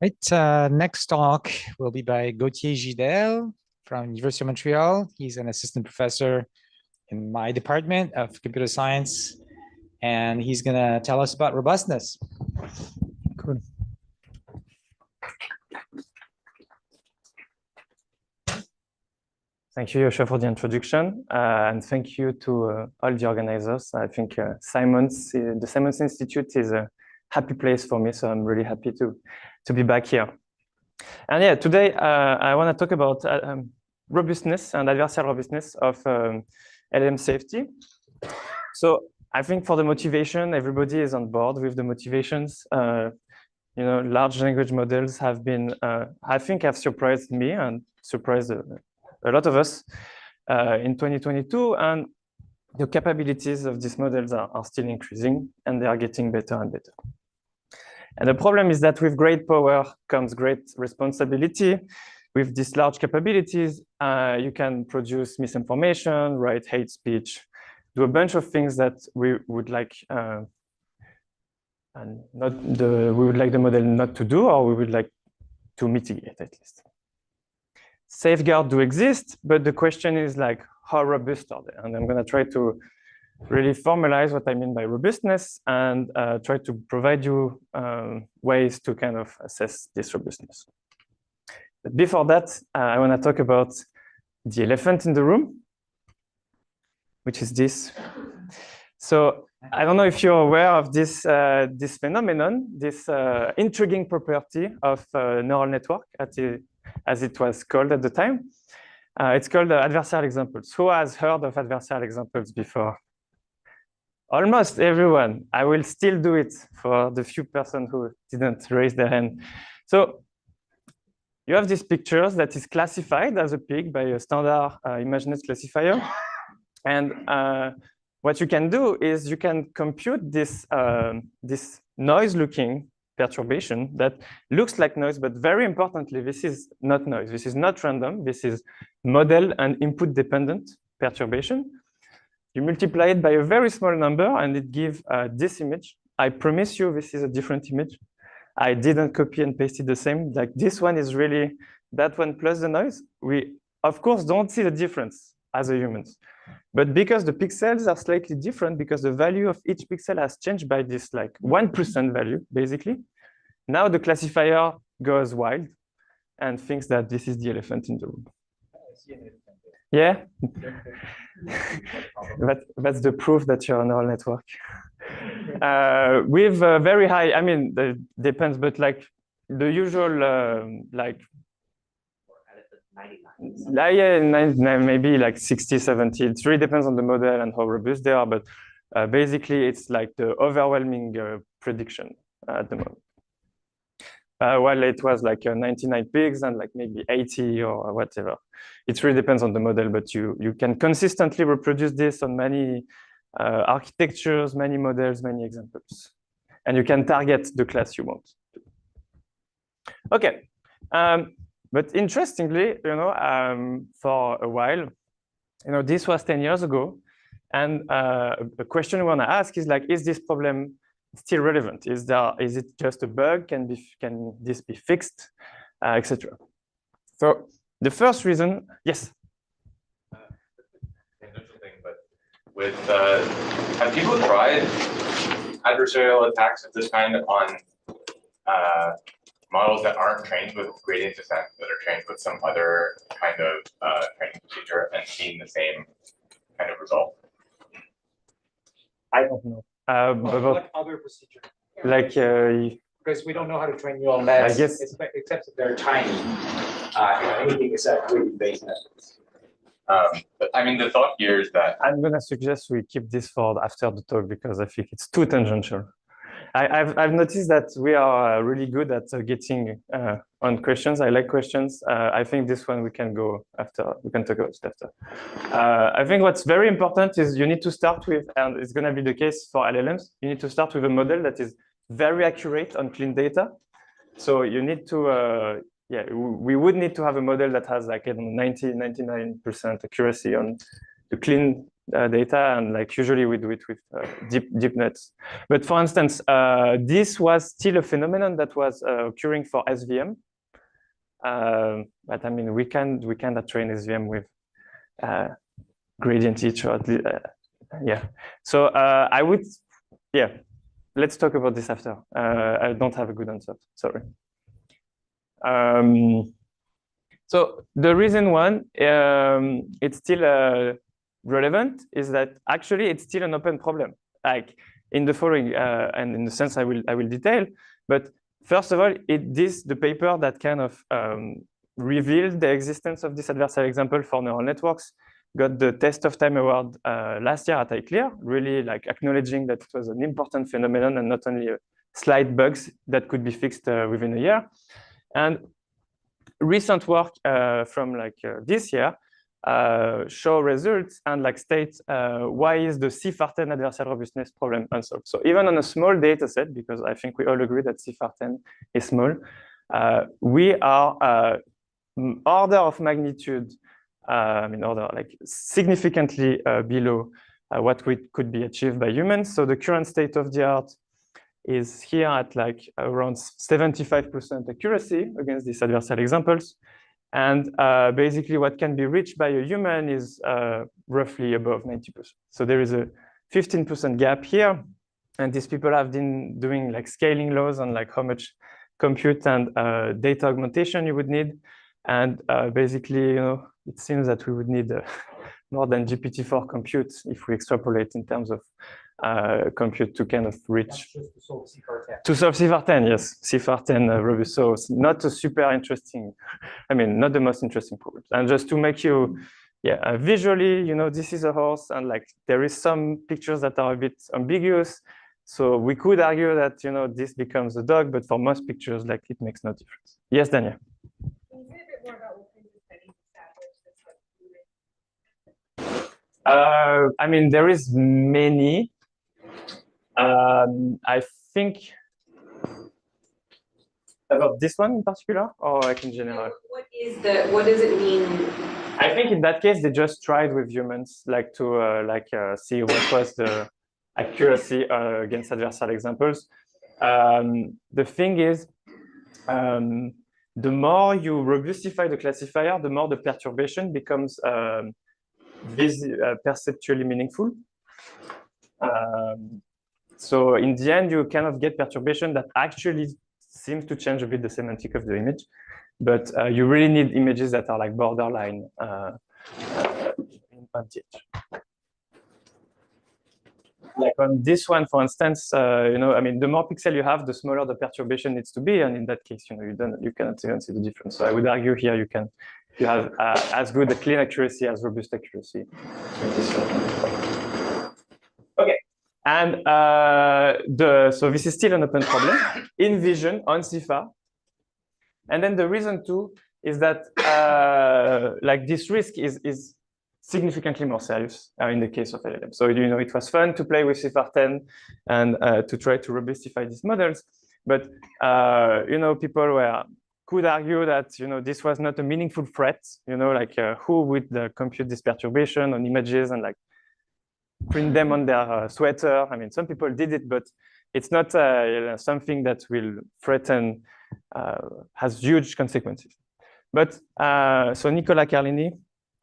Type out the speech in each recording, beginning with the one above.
Right, next talk will be by Gauthier Gidel from University of Montreal. He's an assistant professor in my department of computer science, and he's gonna tell us about robustness. Cool. Thank you, Yosha, for the introduction, and thank you to all the organizers. I think the Simons Institute is a happy place for me, so I'm really happy to be back here. And yeah, today I want to talk about robustness and adversarial robustness of LLM safety. So I think for the motivation, everybody is on board with the motivations. You know, large language models have been, I think, have surprised me and surprised a lot of us in 2022, and the capabilities of these models are still increasing, and they are getting better and better. And the problem is that with great power comes great responsibility. With these large capabilities, you can produce misinformation, write hate speech, do a bunch of things that we would like we would like the model not to do, or we would like to mitigate at least. Safeguards do exist, but the question is like, how robust are they? And I'm going to try to really formalize what I mean by robustness and try to provide you ways to kind of assess this robustness. But before that, I want to talk about the elephant in the room, which is this. So I don't know if you're aware of this, this phenomenon, this intriguing property of neural network, as it was called at the time. It's called adversarial examples. Who has heard of adversarial examples before? Almost everyone. I will still do it for the few persons who didn't raise their hand. So you have these pictures that is classified as a pig by a standard ImageNet classifier. And what you can do is you can compute this, this noise-looking perturbation that looks like noise, but very importantly, this is not noise. This is not random. This is model and input-dependent perturbation. You multiply it by a very small number, and it gives this image. I promise you this is a different image. I didn't copy and paste it the same. Like this one is really that one plus the noise. We, of course, don't see the difference as a humans. But because the pixels are slightly different, because the value of each pixel has changed by this like 1% value, basically, now the classifier goes wild and thinks that this is the elephant in the room. Yeah, that's the proof that you're a neural network. With very high, I mean, it depends, but like the usual, like, yeah, maybe like 60, 70. It really depends on the model and how robust they are, but basically it's like the overwhelming prediction at the moment. While it was like 99 pigs and like maybe 80 or whatever. It really depends on the model, but you can consistently reproduce this on many architectures, many models, many examples. And you can target the class you want. Okay, but interestingly, you know, for a while, you know, this was 10 years ago. And a question we want to ask is like, is this problem still relevant? Is it just a bug? Can this be fixed, etc.? So the first reason, yes. Interesting, but with have people tried adversarial attacks of this kind on models that aren't trained with gradient descent, that are trained with some other kind of training procedure and seen the same kind of result? I don't know. What other procedure? Like because we don't know how to train neural nets, I guess, except that they're tiny. Anything except gradient-based methods. But I mean, the thought here is that I'm going to suggest we keep this for after the talk because I think it's too tangential. I've noticed that we are really good at getting on questions. I like questions. I think this one we can go after. We can talk about it after. I think what's very important is you need to start with, and it's going to be the case for LLMs, you need to start with a model that is very accurate on clean data. So you need to, yeah, we would need to have a model that has like 90, 99% accuracy on the clean data, and like usually we do it with deep nets. But for instance, this was still a phenomenon that was occurring for SVM. But I mean, we cannot train SVM with gradient each, or yeah. So I would, yeah. Let's talk about this after. I don't have a good answer. Sorry. So the reason one, it's still relevant, is that actually it's still an open problem. Like in the following, and in the sense I will detail. But first of all, the paper that kind of revealed the existence of this adversarial example for neural networks got the Test of Time Award last year at ICLR, really like acknowledging that it was an important phenomenon and not only slight bugs that could be fixed within a year. And recent work from like this year show results and like state why is the CIFAR10 adversarial robustness problem unsolved. So even on a small data set, because I think we all agree that CIFAR10 is small, we are order of magnitude, like significantly below what could be achieved by humans. So the current state of the art is here at like around 75% accuracy against these adversarial examples. And basically what can be reached by a human is roughly above 90%. So there is a 15% gap here. And these people have been doing like scaling laws on like how much compute and data augmentation you would need. And basically, it seems that we would need more than GPT-4 compute if we extrapolate in terms of compute to kind of reach. That's just to solve CIFAR10. To solve CIFAR10, yes, CIFAR10 robust. So it's not a super interesting, I mean, not the most interesting problem. And just to make you, visually, this is a horse, and like there is some pictures that are a bit ambiguous. So we could argue that, this becomes a dog, but for most pictures, like it makes no difference. Yes, Daniel. Can you say a bit more about what kinds of studies established this? I mean, there is many. I think about this one in particular, or like in general. What does it mean? I think in that case they just tried with humans, like to see what was the accuracy against adversarial examples. The thing is, the more you robustify the classifier, the more the perturbation becomes perceptually meaningful. So in the end, you kind of get perturbation that actually seems to change a bit the semantic of the image, but you really need images that are like borderline advantage. Like on this one, for instance, I mean, the more pixel you have, the smaller the perturbation needs to be, and in that case, you cannot even see the difference. So I would argue here you have as good a clean accuracy as robust accuracy. Okay. And so this is still an open problem in vision on CIFAR. And then the reason too is that like this risk is significantly more serious in the case of LLM. So it was fun to play with CIFAR10 and to try to robustify these models, but people could argue that this was not a meaningful threat. Like who would compute this perturbation on images and like print them on their sweater. I mean, some people did it, but it's not something that will threaten, has huge consequences. But so Nicola Carlini,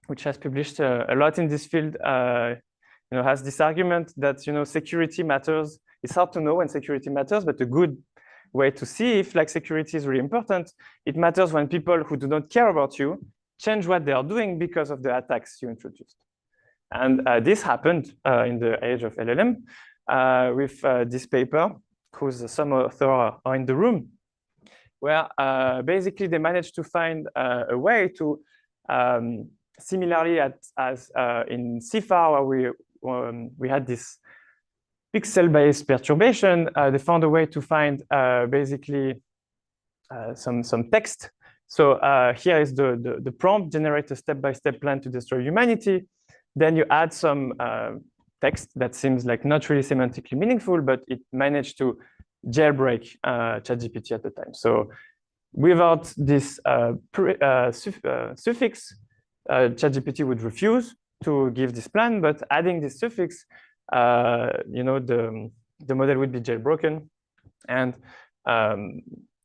which has published a lot in this field, has this argument that security matters. It's hard to know when security matters, but a good way to see if like security is really important, it matters when people who do not care about you change what they are doing because of the attacks you introduced. And this happened in the age of LLM with this paper, whose some author are in the room, where basically they managed to find a way to, similarly as in CIFAR, where we had this pixel-based perturbation, they found a way to find basically some text. So here is the prompt: generate a step-by-step plan to destroy humanity. Then you add some text that seems like not really semantically meaningful, but it managed to jailbreak ChatGPT at the time. So without this suffix, ChatGPT would refuse. to give this plan, but adding this suffix, the model would be jailbroken, and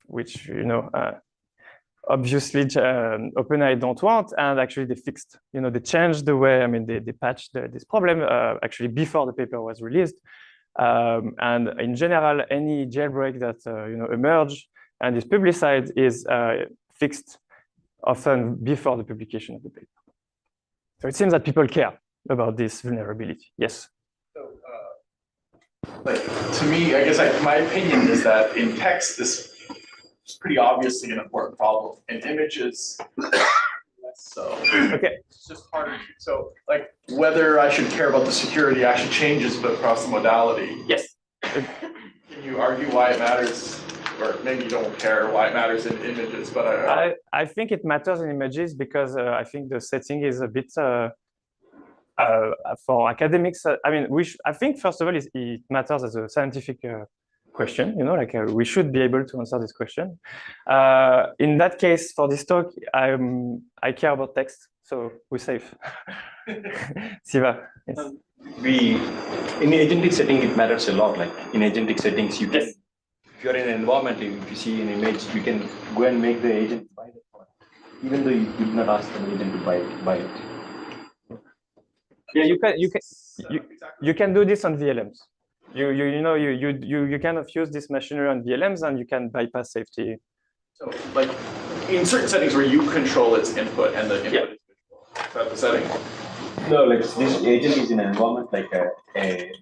which obviously OpenAI don't want, and actually they fixed. They changed the way. I mean, they patched this problem actually before the paper was released. And in general, any jailbreak that emerge and is publicized is fixed often before the publication of the paper. So it seems that people care about this vulnerability. Yes. So, to me, I guess my opinion is that in text, this is pretty obviously an important problem. In images, less so. Okay. It's just harder. So, whether I should care about the security actually changes, but across the modality. Yes. Can you argue why it matters, or maybe you don't care why it matters in images? But I think it matters in images because I think the setting is a bit. For academics, I mean, I think first of all, it matters as a scientific question. We should be able to answer this question. In that case, for this talk, I care about text, so we're safe. Siva. Yes. In agentic setting, it matters a lot. Like in agentic settings, you can, if you're in an environment, if you see an image, you can go and make the agent buy the product, even though you did not ask the agent to buy it. Yeah, you can do this on VLMs. You kind of use this machinery on VLMs, and you can bypass safety. So, in certain settings where you control its input and the input is visual, is that the setting? No, this agent is in an environment like a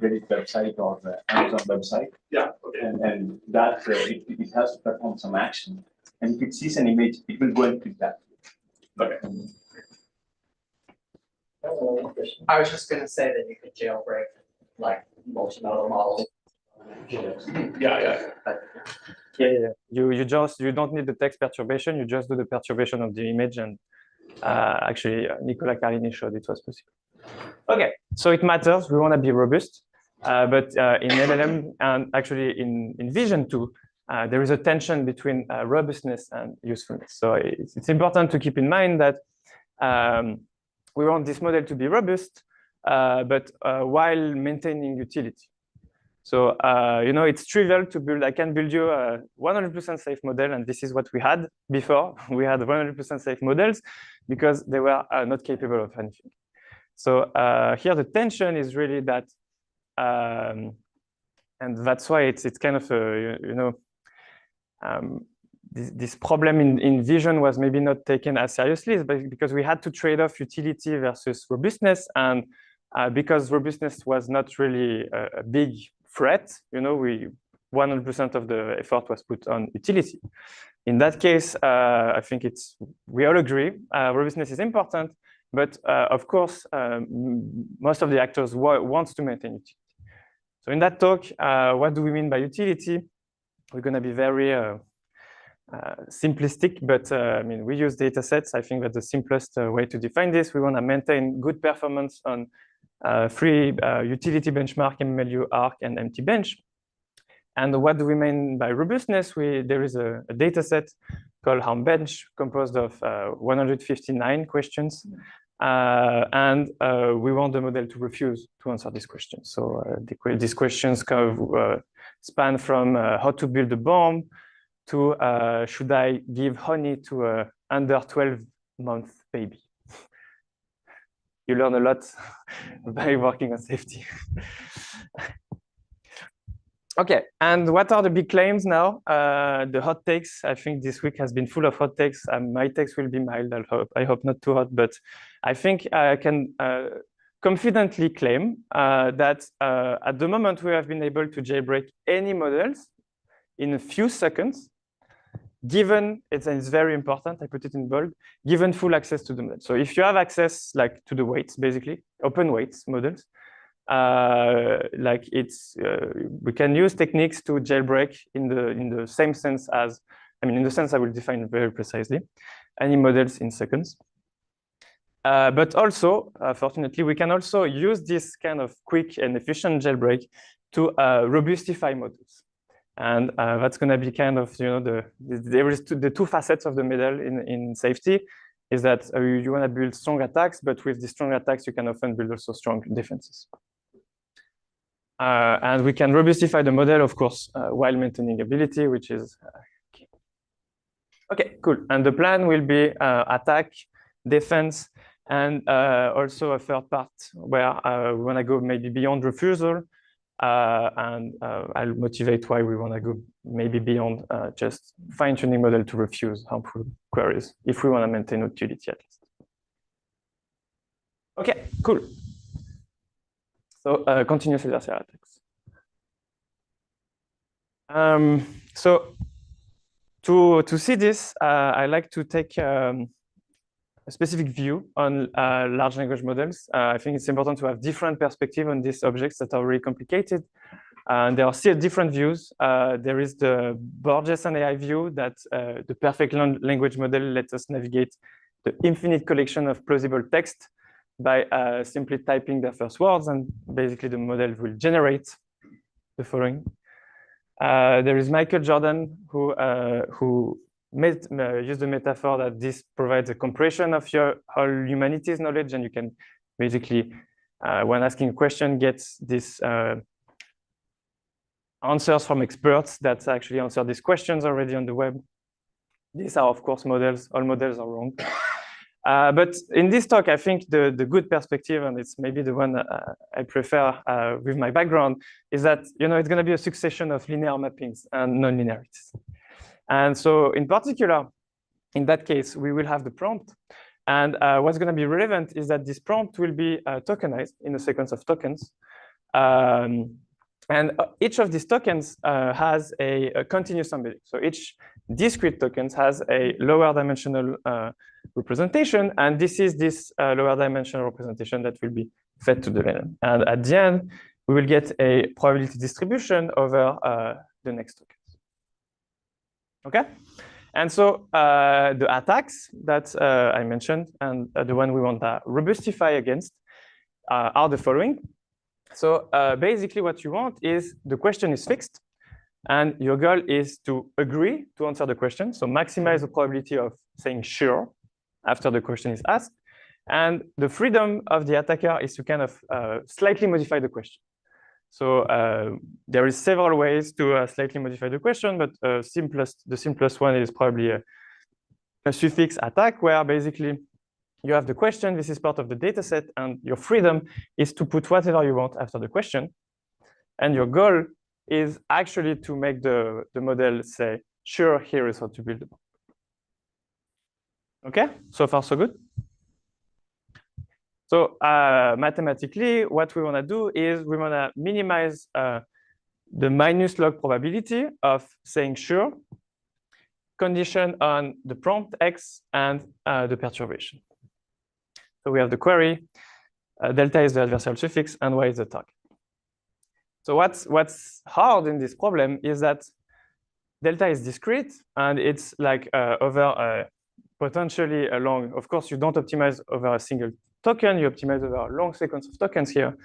Reddit website or Amazon website. Yeah. Okay. And that it has to perform some action, and if it sees an image, it will go and click that. Okay. I was just going to say that you could jailbreak multimodal models. Yeah. You don't need the text perturbation. You just do the perturbation of the image, and actually Nicola Carlini showed it was possible. Okay, so it matters. We want to be robust, but in LLM and actually in Vision too, there is a tension between robustness and usefulness. So it's important to keep in mind that. We want this model to be robust, but while maintaining utility. So, it's trivial to build. I can build you a 100% safe model, and this is what we had before. We had 100% safe models because they were not capable of anything. So here the tension is really that, and that's why it's kind of this problem in Vision was maybe not taken as seriously, but because we had to trade off utility versus robustness, and because robustness was not really a big threat, 100% of the effort was put on utility. In that case, I think we all agree robustness is important, but of course, most of the actors want to maintain utility. So in that talk, what do we mean by utility? We're going to be very simplistic, but we use data sets. I think that's the simplest way to define this. We want to maintain good performance on three utility benchmark, MMLU, ARC, and empty bench. And what do we mean by robustness? There is a data set called Harm Bench, composed of 159 questions. And we want the model to refuse to answer these questions. So these questions kind of span from how to build a bomb to should I give honey to a under 12-month baby? You learn a lot by working on safety. Okay, and what are the big claims now? The hot takes. I think this week has been full of hot takes. My takes will be mild, I hope not too hot, but I think I can confidently claim that at the moment we have been able to jailbreak any models in a few seconds, given, it's very important, I put it in bold, given full access to the model. So if you have access to the weights, basically, open weights models, we can use techniques to jailbreak in the same sense as, in the sense I will define very precisely, any models in seconds. But also, fortunately, we can also use this kind of quick and efficient jailbreak to robustify models. And that's going to be kind of, there is the two facets of the medal in safety. is that you want to build strong attacks, but with the strong attacks, you can often build also strong defenses. And we can robustify the model, of course, while maintaining ability, which is key. Okay, cool. And the plan will be attack, defense, and also a third part where we want to go maybe beyond refusal. And I'll motivate why we want to go maybe beyond just fine-tuning model to refuse harmful queries if we want to maintain utility at least. Okay, cool. So continuous adversarial attacks. So to see this, I like to take a specific view on large language models. I think it's important to have different perspectives on these objects that are really complicated. And there are still different views. There is the Borges and AI view that the perfect language model lets us navigate the infinite collection of plausible text by simply typing the first words, and basically the model will generate the following. There is Michael Jordan who used the metaphor that this provides a compression of your whole humanities knowledge, and you can basically, when asking a question, get this answers from experts that actually answer these questions already on the web. These are, of course, models. All models are wrong. But in this talk, I think the good perspective, and it's maybe the one I prefer with my background, is that it's going to be a succession of linear mappings and non-linearities. And so in particular, in that case, we will have the prompt. And what's going to be relevant is that this prompt will be tokenized in a sequence of tokens. And each of these tokens has a continuous embedding. So each discrete tokens has a lower dimensional representation. And this is this lower dimensional representation that will be fed to the LLM. And at the end, we will get a probability distribution over the next tokens. Okay? And so the attacks that I mentioned and the one we want to robustify against are the following. So basically what you want is the question is fixed and your goal is to agree to answer the question. So maximize the probability of saying sure after the question is asked. And the freedom of the attacker is to kind of slightly modify the question. So there is several ways to slightly modify the question, but the simplest one is probably a suffix attack, where basically you have the question, this is part of the data set, and your freedom is to put whatever you want after the question. And your goal is actually to make the model say, sure, here is how to build it. Okay, so far so good. So mathematically, what we want to do is we want to minimize the minus log probability of saying sure, condition on the prompt X and the perturbation. So we have the query, delta is the adversarial suffix, and Y is the target. So what's hard in this problem is that delta is discrete, and it's like over potentially a long, of course, you don't optimize over a single token, you optimize over a long sequence of tokens here.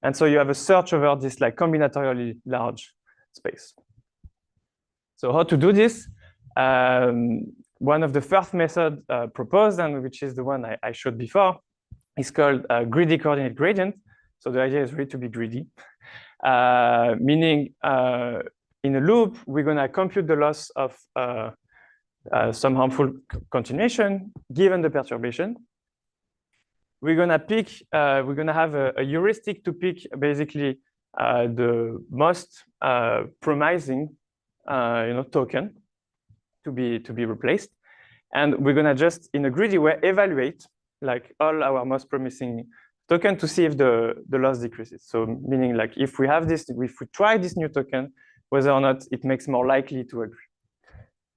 And so you have a search over this like combinatorially large space. So how to do this? One of the first methods proposed, and which is the one I showed before, is called greedy coordinate gradient. So the idea is really to be greedy, meaning in a loop, we're going to compute the loss of some harmful continuation given the perturbation. We're going to pick, we're going to have a heuristic to pick basically the most promising token to be replaced. And we're going to just, in a greedy way, evaluate like all our most promising token to see if the loss decreases. So meaning like if we have this, if we try this new token, whether or not it makes more likely to agree.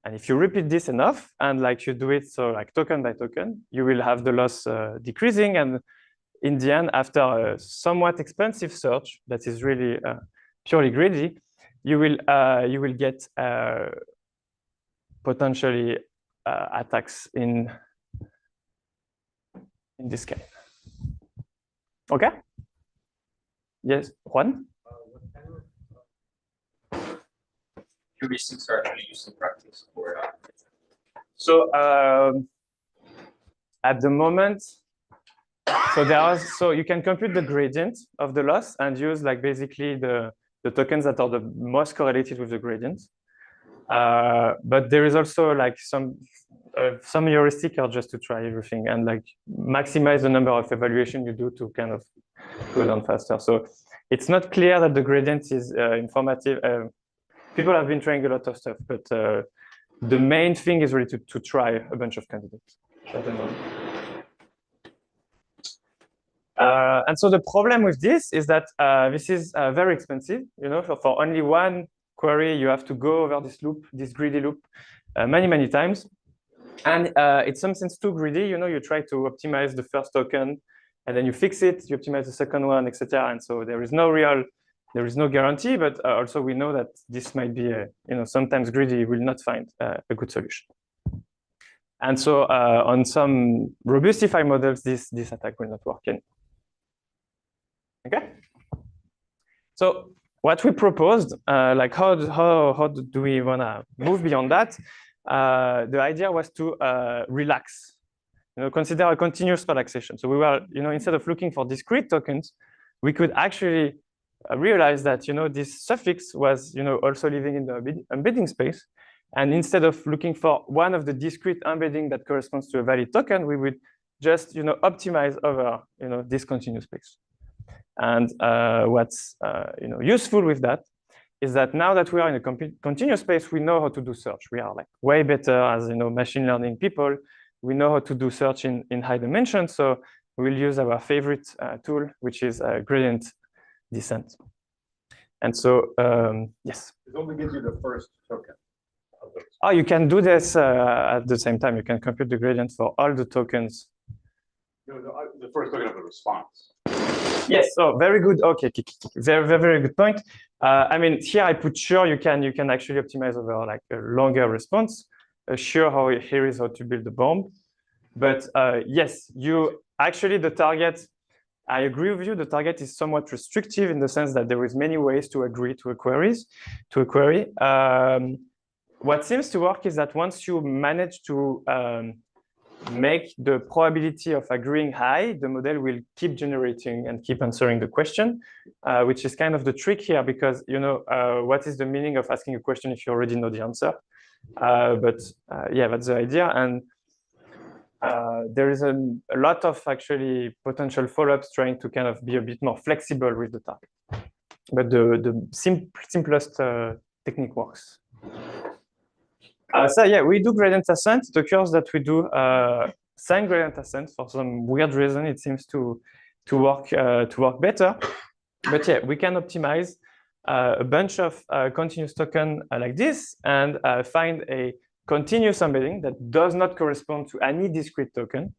And if you repeat this enough and like you do it so like token by token, you will have the loss decreasing. And in the end, after a somewhat expensive search that is really purely greedy, you will get potentially attacks in this case. Okay? Yes, Juan? Heuristics are actually used in practice for So at the moment, so you can compute the gradient of the loss and use like basically the tokens that are the most correlated with the gradient. But there is also like some heuristic are just to try everything and like maximize the number of evaluation you do to kind of go down faster. So it's not clear that the gradient is informative. People have been trying a lot of stuff, but the main thing is really to try a bunch of candidates. And so the problem with this is that this is very expensive. You know, for only one query, you have to go over this loop, this greedy loop, many times. And it's some sense too greedy. You know, you try to optimize the first token, and then you fix it, you optimize the second one, etc. And so there is no guarantee, but also we know that this might be, you know, sometimes greedy will not find a good solution. And so on some Robustify models, this attack will not work anymore. Okay. So what we proposed, like how do we wanna move beyond that? The idea was to relax, you know, consider a continuous relaxation. So we were, you know, instead of looking for discrete tokens, we could actually realize that, you know, this suffix was, you know, also living in the embedding space. And instead of looking for one of the discrete embedding that corresponds to a valid token, we would just, you know, optimize over, you know, this continuous space. And what's, you know, useful with that is that now that we are in a continuous space, we know how to do search. We are like way better as, you know, machine learning people. We know how to do search in high dimensions. So we'll use our favorite tool, which is gradient descent. And so, yes. It only gives you the first token. Oh, you can do this at the same time. You can compute the gradient for all the tokens. No, the first token of the response. Yes. So very good. Okay. Very good point. I mean, here I put sure you can actually optimize over like a longer response. Sure, here is how to build the bomb. But yes, you actually the target. I agree with you. The target is somewhat restrictive in the sense that there is many ways to agree to a query. What seems to work is that once you manage to make the probability of agreeing high, the model will keep generating and keep answering the question, which is kind of the trick here because, you know, what is the meaning of asking a question if you already know the answer? But yeah, that's the idea. And there is a lot of actually potential follow-ups trying to kind of be a bit more flexible with the target. But the simplest technique works. So yeah, we do gradient ascent. It occurs that we do sign gradient ascent for some weird reason. It seems to work better. But yeah, we can optimize a bunch of continuous token like this and find a continuous embedding that does not correspond to any discrete token,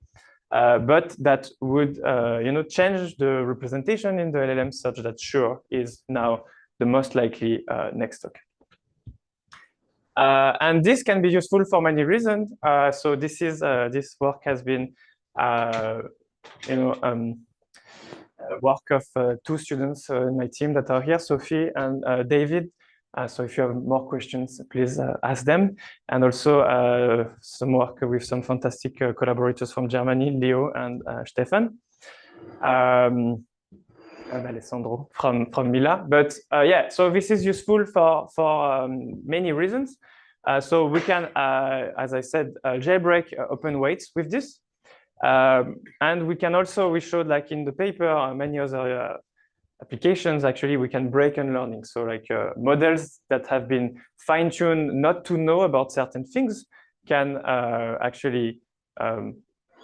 but that would you know, change the representation in the LLM such that sure is now the most likely next token. And this can be useful for many reasons. So this is this work has been you know, work of two students in my team that are here, Sophie and David. So if you have more questions, please ask them. And also some work with some fantastic collaborators from Germany, Leo and Stefan. Alessandro from Mila. But yeah, so this is useful for many reasons. So we can, as I said, jailbreak open weights with this. And we can also, we showed like in the paper, many other applications, actually, we can break unlearning. So like models that have been fine-tuned not to know about certain things can actually,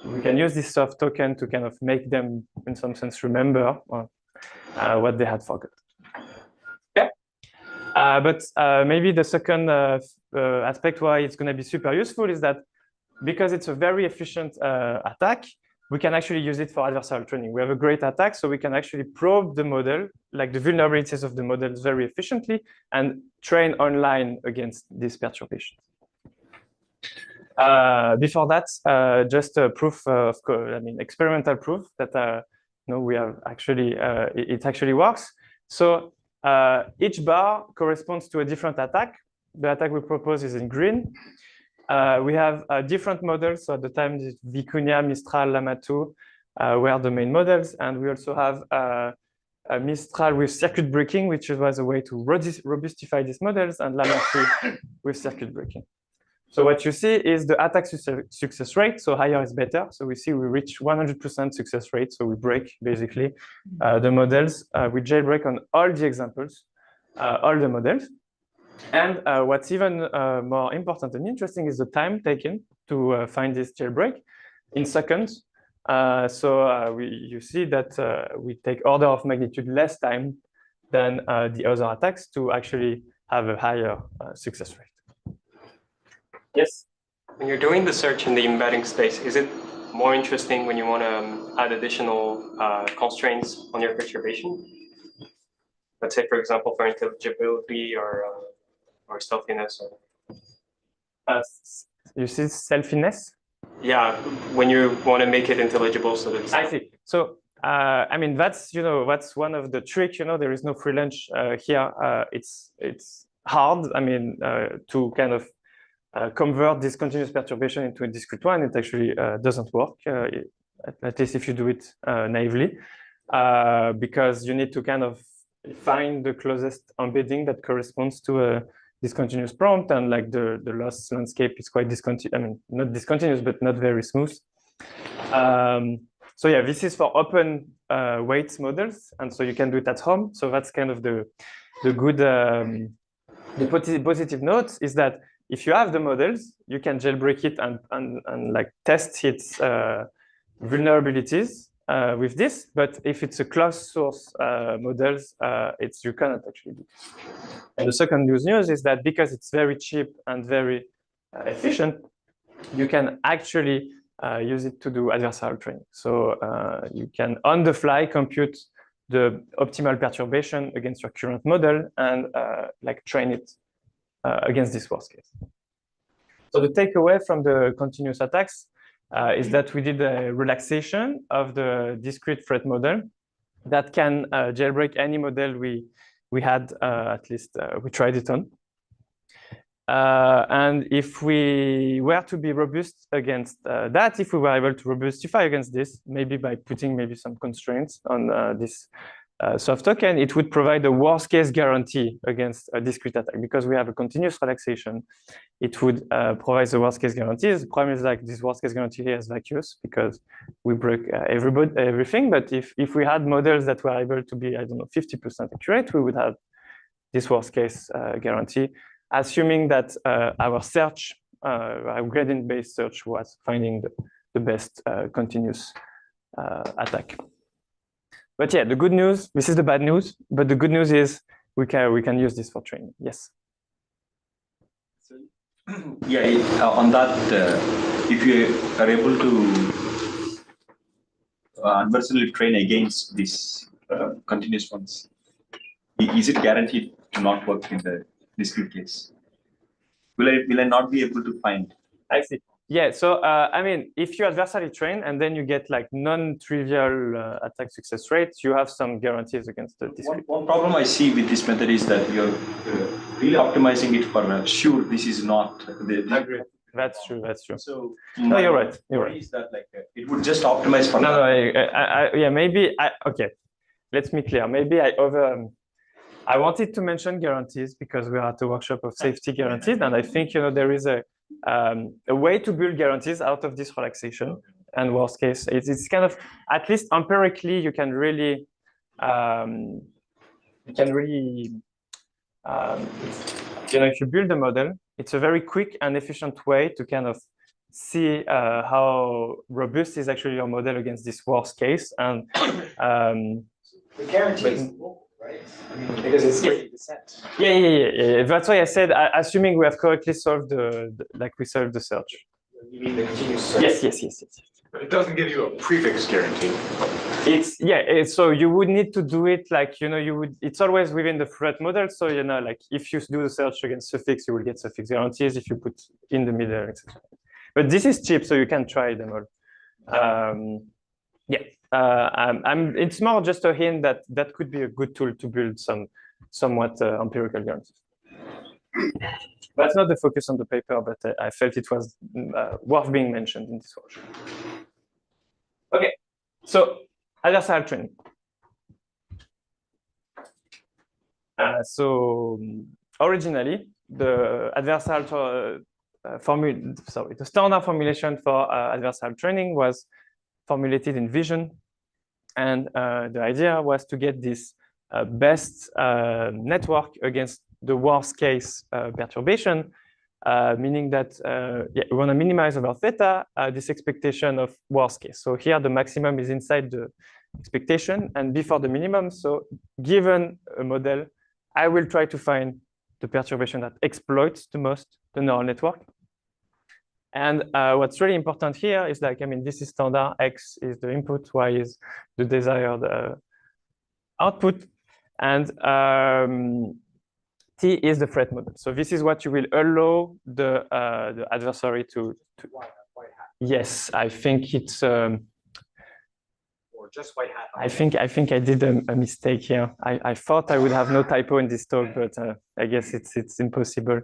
we can use this soft token to kind of make them, in some sense, remember what they had forgotten. Okay. But maybe the second aspect why it's going to be super useful is that because it's a very efficient attack, we can actually use it for adversarial training. We have a great attack, so we can actually probe the model, like the vulnerabilities of the models very efficiently and train online against these perturbations. Before that, just a proof of, I mean, experimental proof that you know, we have actually, it actually works. So each bar corresponds to a different attack. The attack we propose is in green. We have different models. So at the time, Vicuña, Mistral, Llama 2 were the main models. And we also have a Mistral with circuit breaking, which was a way to robustify these models, and Llama 3 with circuit breaking. So what you see is the attack success rate. So higher is better. So we see we reach 100% success rate. So we break basically the models. We jailbreak on all the examples, all the models. And what's even more important and interesting is the time taken to find this jailbreak in seconds. You see that we take order of magnitude less time than the other attacks to actually have a higher success rate. Yes? When you're doing the search in the embedding space, is it more interesting when you want to add additional constraints on your perturbation? Let's say, for example, for intelligibility or stealthiness. You see stealthiness? Yeah, when you want to make it intelligible, so that I see. So I mean, that's one of the tricks. There is no free lunch here. It's hard. I mean, to kind of convert this continuous perturbation into a discrete one. It actually doesn't work. At least if you do it naively, because you need to kind of find the closest embedding that corresponds to a discontinuous prompt, and like the loss landscape is quite discontinuous. I mean, not discontinuous, but not very smooth. So yeah, this is for open weights models, and so you can do it at home. So that's kind of the good, the positive note is that if you have the models, you can jailbreak it and like test its vulnerabilities with this. But if it's a closed source models, you cannot actually do. And the second good news is that because it's very cheap and very efficient, you can actually use it to do adversarial training. So you can on the fly compute the optimal perturbation against your current model and like train it against this worst case. So the takeaway from the continuous attacks is that we did a relaxation of the discrete threat model that can jailbreak any model we had, at least we tried it on. And if we were to be robust against that, if we were able to robustify against this, maybe by putting maybe some constraints on this soft token, it would provide a worst case guarantee against a discrete attack. Because we have a continuous relaxation, it would provide the worst case guarantees. The problem is like this worst case guarantee here is vacuous because we break everything. But if we had models that were able to be, I don't know, 50% accurate, we would have this worst case guarantee, assuming that our search, our gradient-based search was finding the best continuous attack. But yeah, the good news, this is the bad news, but the good news is we can use this for training. Yes. Yeah, on that, if you are able to adversarially train against these continuous ones, is it guaranteed to not work in the discrete case? Will I not be able to find? I see. Yeah, so I mean, if you adversarially train and then you get like non-trivial attack success rates, you have some guarantees against the discrete. One problem I see with this method is that you're really optimizing it for sure this is not the. That's true. That's true. So no, you're right. You're right. Is that like it would just optimize for? No, yeah, maybe okay. Let's be clear. Maybe I wanted to mention guarantees because we are at a workshop of safety guarantees, and I think there is a way to build guarantees out of this relaxation. And worst case, it's kind of, at least empirically, you can really if you build a model, it's a very quick and efficient way to kind of see how robust is actually your model against this worst case. And the guarantee is local, right? I mean, because it's 30%. Yeah. That's why I said, assuming we have correctly solved we solved the search. You mean the continuous search? Yes. But it doesn't give you a prefix guarantee. So you would need to do it like, it's always within the threat model. So, like if you do the search against suffix, you will get suffix guarantees if you put in the middle, etc. But this is cheap, so you can try them all. It's more just a hint that could be a good tool to build somewhat empirical guarantees. That's not the focus on the paper, but I felt it was worth being mentioned in this workshop. Okay, so adversarial training. Originally, the adversarial the standard formulation for adversarial training was formulated in vision, and the idea was to get this best network against the worst case perturbation, meaning that we want to minimize over theta this expectation of worst case. So here the maximum is inside the expectation and before the minimum. So given a model, I will try to find the perturbation that exploits the most the neural network. And what's really important here is like, I mean, this is standard, X is the input, Y is the desired output, and T is the threat model. So this is what you will allow the adversary to. Yes, I think it's. Or just white hat. I think I did a mistake here. I thought I would have no typo in this talk, but I guess it's impossible.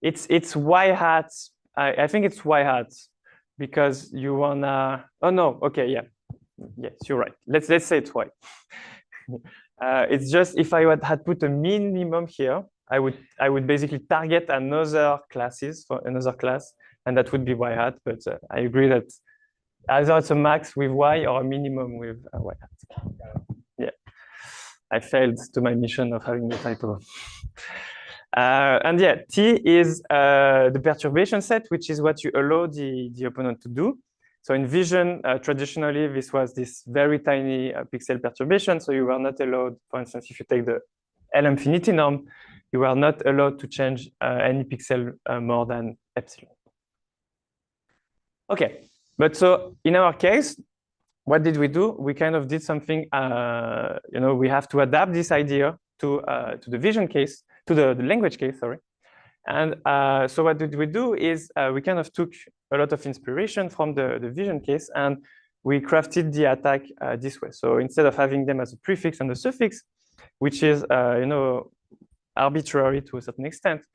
It's Y hat. I think it's Y hat because you wanna. Oh no. Okay. Yeah. Yes, you're right. Let's say it's Y. It's just if I had put a minimum here, I would basically target another classes for another class, and that would be Y hat. But I agree that either it's a max with Y or a minimum with Y hat. Yeah, I failed to my mission of having the typo. And yeah, T is the perturbation set, which is what you allow the opponent to do. So in vision, traditionally, this was this very tiny pixel perturbation. So you were not allowed, for instance, if you take the L-infinity norm, you were not allowed to change any pixel more than epsilon. Okay, but so in our case, what did we do? We kind of did something, we have to adapt this idea to the vision case, to the language case, sorry. And so what did we do is we kind of took a lot of inspiration from the vision case, and we crafted the attack this way. So instead of having them as a prefix and a suffix, which is arbitrary to a certain extent,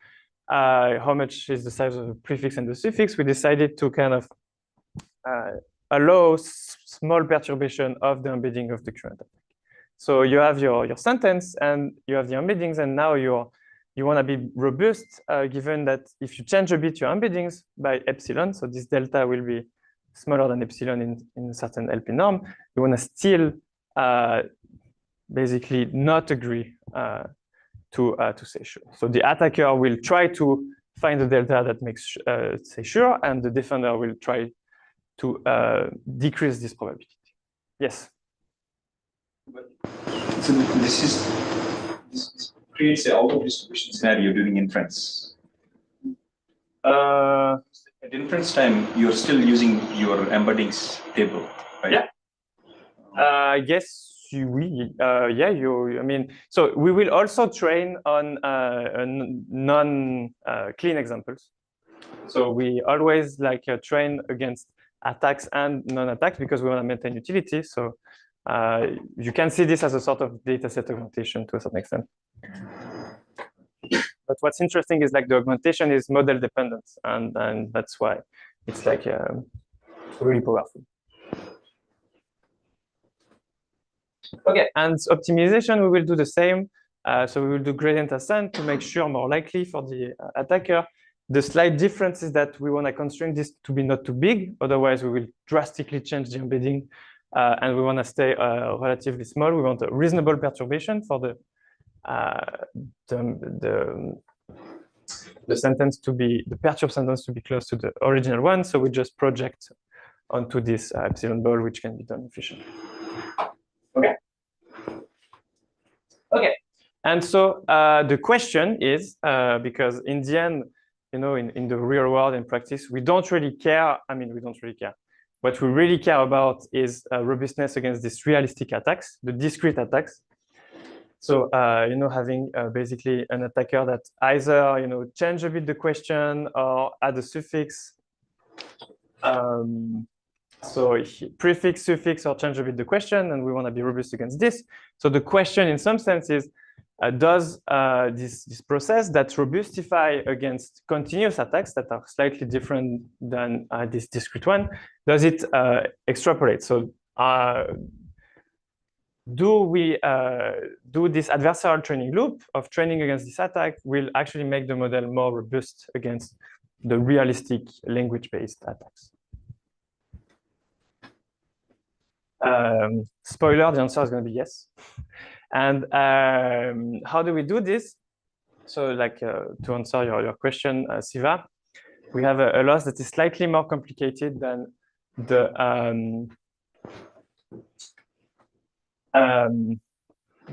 how much is the size of the prefix and the suffix, we decided to kind of allow small perturbation of the embedding of the current attack. So you have your sentence and you have the embeddings, and now you want to be robust, given that if you change a bit your embeddings by epsilon, so this delta will be smaller than epsilon in a certain LP norm, you want to still basically not agree to say sure. So the attacker will try to find the delta that makes say sure, and the defender will try to decrease this probability. Yes? So this creates an auto-distribution scenario during inference. At inference time, you're still using your embeddings table, right? Yeah. I guess you will. I mean, so we will also train on non-clean examples. So we always train against attacks and non-attacks because we want to maintain utility. So you can see this as a sort of data set augmentation to a certain extent. But what's interesting is the augmentation is model dependent, and that's why it's really powerful. Okay, and optimization, we will do the same. So we will do gradient ascent to make sure more likely for the attacker. The slight difference is that we want to constrain this to be not too big. Otherwise, we will drastically change the embedding, and we want to stay relatively small. We want a reasonable perturbation for the sentence to be, the perturbed sentence to be close to the original one. So we just project onto this epsilon ball, which can be done efficiently. Okay. Okay. And so the question is, because in the end, in the real world in practice, we don't really care. I mean, we don't really care. What we really care about is robustness against these realistic attacks, the discrete attacks. So, having basically an attacker that either, change a bit the question or add a suffix. So prefix, suffix, or change a bit the question, and we want to be robust against this. So the question in some sense is, does this process that robustify against continuous attacks that are slightly different than this discrete one, does it extrapolate? So do we do this adversarial training loop of training against this attack will actually make the model more robust against the realistic language-based attacks? Spoiler, the answer is going to be yes. And how do we do this? So like to answer your question, Siva, we have a loss that is slightly more complicated than the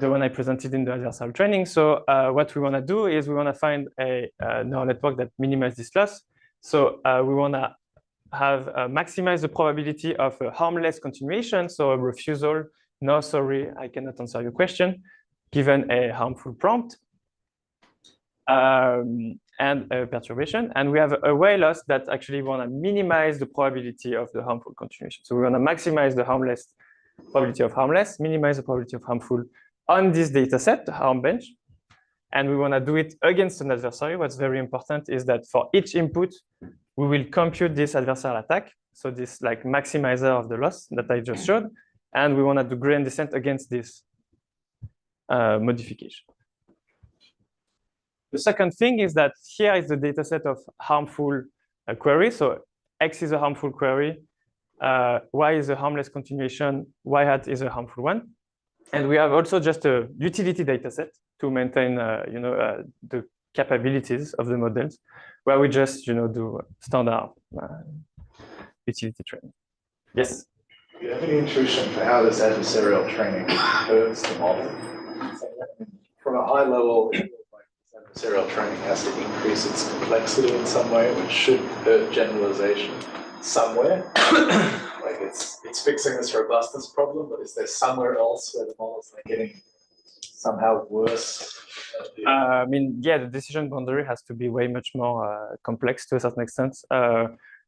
one I presented in the adversarial training. So what we want to do is we want to find a neural network that minimizes this loss. So we want to have maximize the probability of a harmless continuation. So a refusal, no, sorry, I cannot answer your question, given a harmful prompt and a perturbation. And we have a way loss that actually want to minimize the probability of the harmful continuation. So we want to maximize the harmless probability of harmless, minimize the probability of harmful on this data set, the harm bench. And we want to do it against an adversary. What's very important is that for each input, we will compute this adversarial attack. So this like maximizer of the loss that I just showed. And we want to do gradient descent against this modification. The second thing is that here is the data set of harmful queries. So X is a harmful query. Y is a harmless continuation. Y hat is a harmful one. And we have also just a utility data set to maintain the capabilities of the models, where we just do standard utility training. Yes? Do you have any intuition for how this adversarial training hurts the model? From a high level, it feels like this adversarial training has to increase its complexity in some way, which should hurt generalization somewhere. Like it's fixing this robustness problem, but is there somewhere else where the models are getting somehow worse? I mean, yeah, the decision boundary has to be way much more complex to a certain extent.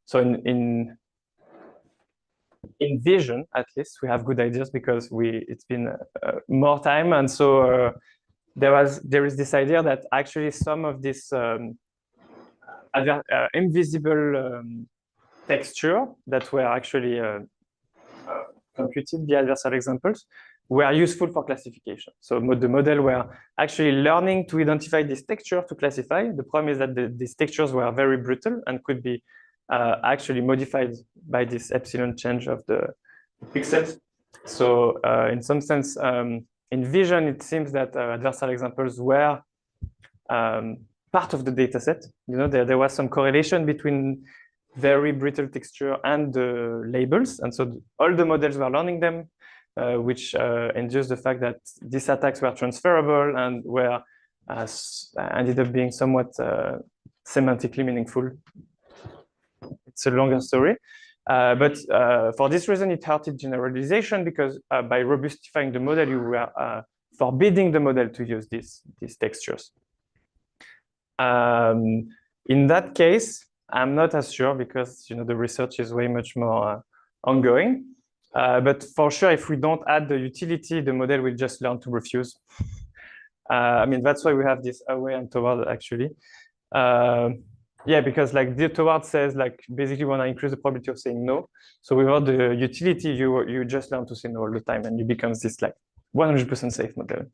So in vision, at least, we have good ideas because it's been more time, and so there is this idea that actually some of this invisible texture that were actually computed, the adversarial examples, were useful for classification. So the model were actually learning to identify this texture to classify. The problem is that these textures were very brittle and could be actually modified by this epsilon change of the pixels. So in some sense, in vision, it seems that adversarial examples were part of the data set. There was some correlation between very brittle texture and the labels. And so all the models were learning them, which induced the fact that these attacks were transferable and were ended up being somewhat semantically meaningful. It's a longer story. But for this reason, it hurted generalization because by robustifying the model, you were forbidding the model to use these textures. In that case, I'm not as sure because the research is way much more ongoing. But for sure, if we don't add the utility, the model will just learn to refuse. I mean, that's why we have this away and toward actually. Yeah, because like the toward says like basically want to increase the probability of saying no. So without the utility, you just learn to say no all the time, and you becomes this like 100% safe model.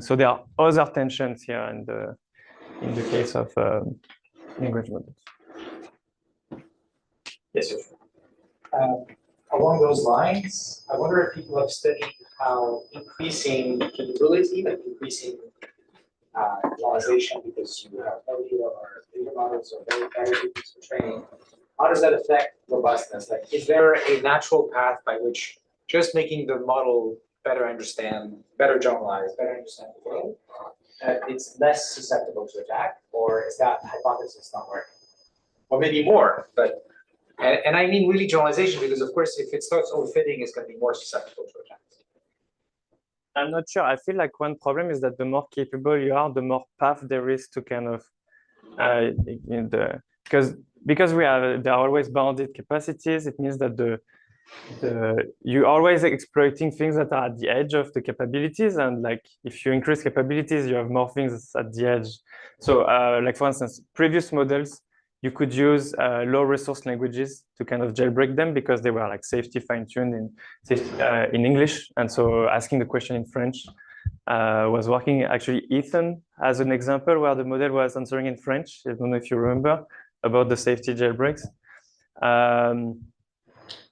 So there are other tensions here in the case of language models. Yes, sir. Along those lines, I wonder if people have studied how increasing capability, like increasing generalization, because you have no data or data models or very better for training, how does that affect robustness? Like, is there a natural path by which just making the model better understand, better generalize, better understand the world, it's less susceptible to attack, or is that hypothesis not working? Or maybe more, but and I mean really generalization, because of course, if it starts overfitting, it's going to be more susceptible to attacks. I'm not sure. I feel like one problem is that the more capable you are, the more path there is to kind of because there are always bounded capacities. It means that you always exploiting things that are at the edge of the capabilities, and like if you increase capabilities, you have more things at the edge. So like for instance, previous models, you could use low resource languages to kind of jailbreak them because they were like safety fine-tuned in English. And so asking the question in French was working. Actually, Ethan has an example where the model was answering in French. I don't know if you remember about the safety jailbreaks.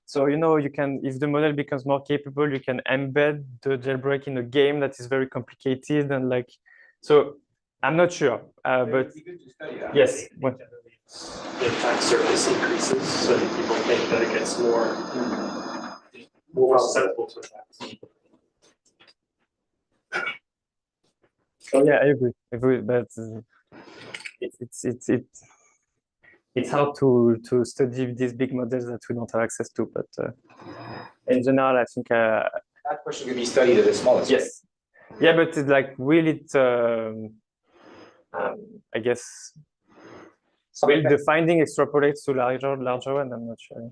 So, you know, you can, if the model becomes more capable, you can embed the jailbreak in a game that is very complicated and like, so I'm not sure, but yes. What? The attack surface increases, so that people think that it gets more susceptible to attacks. Oh yeah, I agree. But it's hard to study these big models that we don't have access to. But in general, I think That question could be studied at the smallest. yes, yeah, but it's like will it? I guess. Will the finding extrapolates to larger one? I'm not sure.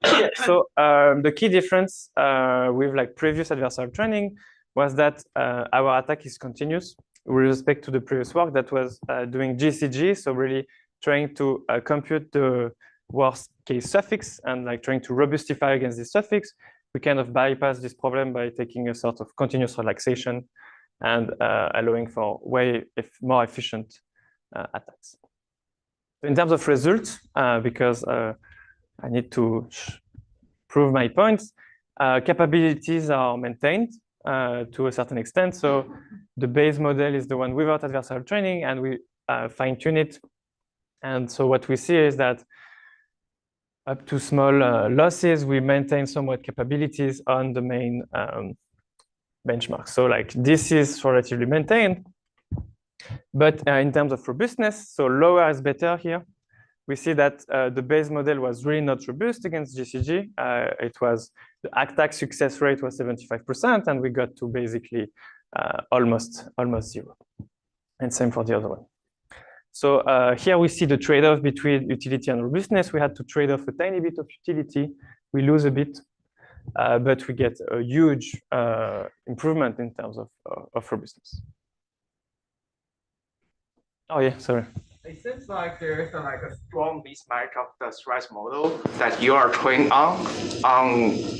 Yeah, so the key difference with like previous adversarial training was that our attack is continuous with respect to the previous work that was doing GCG, so really trying to compute the worst case suffix and like trying to robustify against this suffix. We kind of bypass this problem by taking a sort of continuous relaxation and allowing for way more efficient attacks. In terms of results, because I need to prove my points, capabilities are maintained to a certain extent. So the base model is the one without adversarial training, and we fine-tune it. And so what we see is that up to small losses, we maintain somewhat capabilities on the main benchmark. So like this is relatively maintained. But in terms of robustness, so lower is better here. We see that the base model was really not robust against GCG. It was the attack success rate was 75%, and we got to basically almost zero. And same for the other one. So here we see the trade-off between utility and robustness. We had to trade off a tiny bit of utility. We lose a bit, but we get a huge improvement in terms of robustness. Oh yeah, sorry. It seems like there is a strong mismatch of the stress model that you are trained on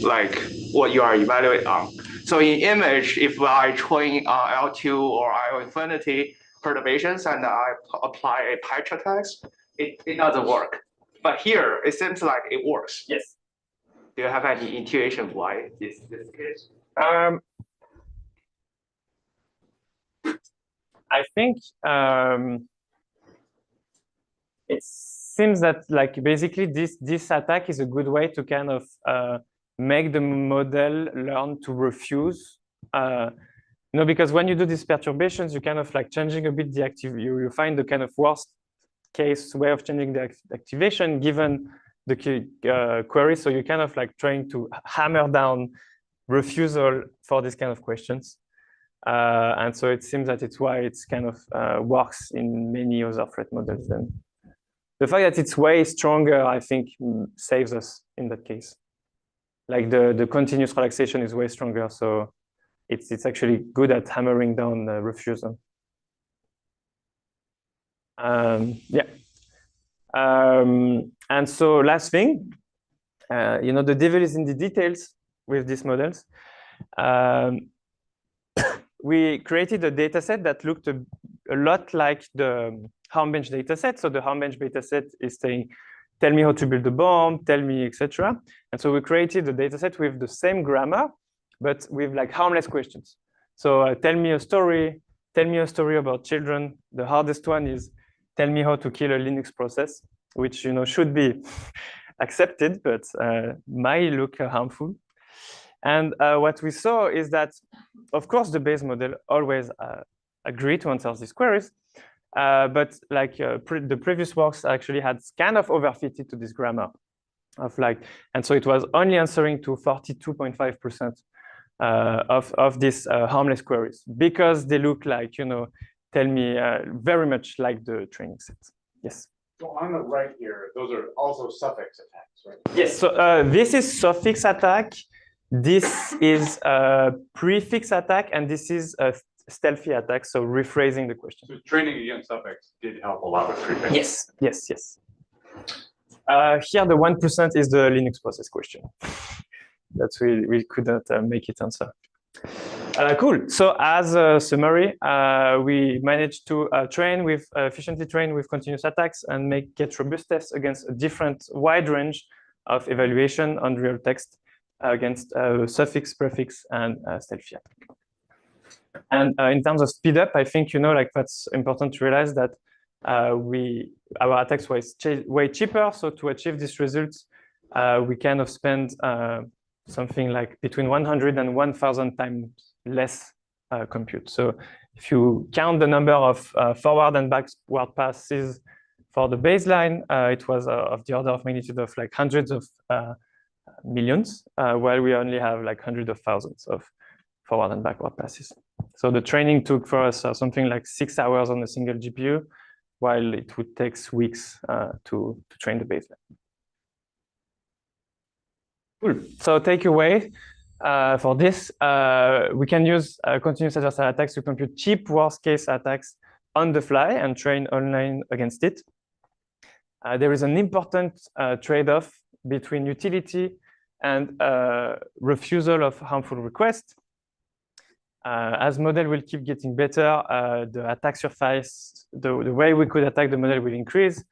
like what you are evaluating on. So in image, if I train on L2 or IO infinity perturbations and I apply a patch attacks, it doesn't work. But here, it seems like it works. Yes. Do you have any intuition why this case? I think it seems that like basically this attack is a good way to kind of make the model learn to refuse. You know, because when you do these perturbations, you kind of like changing a bit the you find the kind of worst case way of changing the activation given the query. So you kind of like trying to hammer down refusal for these kind of questions. And so it seems that it's why it's kind of works in many other threat models. Then the fact that it's way stronger, I think, saves us in that case. Like the continuous relaxation is way stronger, so it's actually good at hammering down the refusal. Yeah. And so last thing, you know, the devil is in the details with these models. We created a data set that looked a lot like the Harmbench data set. So the Harmbench data set is saying, tell me how to build a bomb, tell me, etc. And so we created a data set with the same grammar, but with like harmless questions. So tell me a story about children. The hardest one is tell me how to kill a Linux process, which, you know, should be accepted, but might look harmful. And what we saw is that, of course, the base model always agree to answer these queries, but like the previous works actually had kind of overfitted to this grammar of like, and so it was only answering to 42.5% of these harmless queries because they look like, you know, tell me very much like the training set. Yes. So on the right here, those are also suffix attacks. Yes, so this is suffix attack. This is a prefix attack, and this is a stealthy attack, so rephrasing the question. So training against suffix did help a lot with prefix. Yes, yes, yes. Here, the 1% is the Linux process question. That's we could not make it answer. Cool. So as a summary, we managed to efficiently train with continuous attacks and get robust tests against a different wide range of evaluation on real text against suffix, prefix, and stealthy attack. And in terms of speed up, I think that's important to realize that our attacks were way cheaper. So to achieve these results, we kind of spend something like between 100 and 1,000 times less compute. So if you count the number of forward and backward passes for the baseline, it was of the order of magnitude of like hundreds of millions, while we only have like hundreds of thousands of forward and backward passes. So the training took for us something like 6 hours on a single GPU, while it would take weeks to train the baseline. Cool. So takeaway for this, we can use continuous adversarial attacks to compute cheap worst-case attacks on the fly and train online against it. There is an important trade-off between utility and refusal of harmful requests. As model will keep getting better, the attack surface, the way we could attack the model will increase.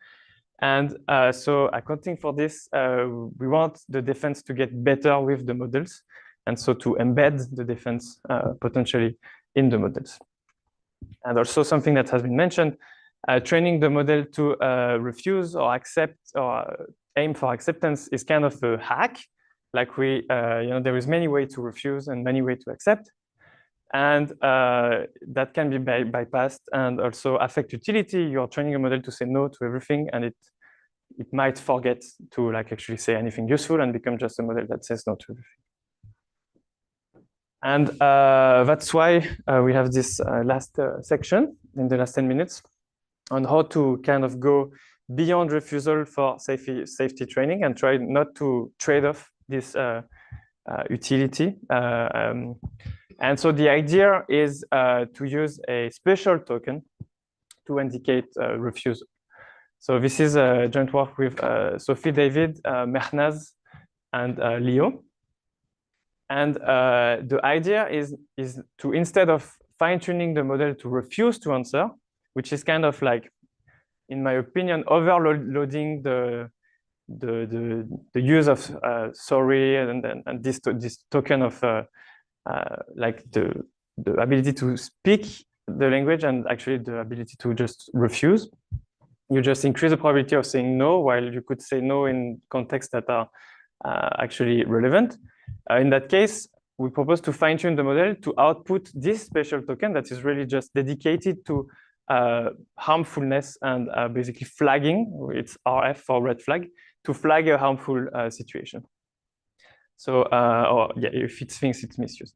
And so accounting for this, we want the defense to get better with the models. And so to embed the defense potentially in the models. And also something that has been mentioned, training the model to refuse or accept or aim for acceptance is kind of a hack. Like there is many ways to refuse and many ways to accept. And that can be bypassed and also affect utility. You're training a model to say no to everything, and it might forget to actually say anything useful and become just a model that says no to everything. And that's why we have this last section in the last 10 minutes on how to kind of go beyond refusal for safety training and try not to trade off this utility. And so the idea is to use a special token to indicate refusal. So this is a joint work with Sophie, David, Mehnaz, and Leo. And the idea is to, instead of fine-tuning the model to refuse to answer, which is kind of like, in my opinion, overloading the use of sorry and this token of like the ability to speak the language and actually the ability to just refuse. You just increase the probability of saying no, while you could say no in contexts that are actually relevant. In that case, we propose to fine-tune the model to output this special token that is really just dedicated to harmfulness and basically flagging. It's RF for red flag, to flag a harmful situation. So, or yeah, if it thinks it's misused.